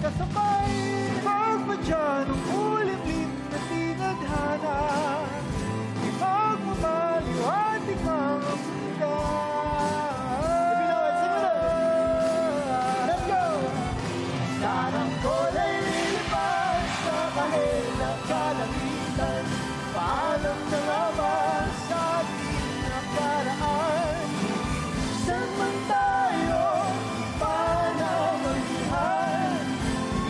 kasabay, magpadya ng ulimlim na tinadhana, ipagmamaliw ating mga mundo. Let's go! Sarang kulay lilipad sa kahilang kalangitan, paalam na nga ba sa ating nakaraan? Saan man tayo panamalihan,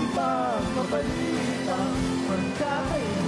ipagpapalit ang pagkakailan.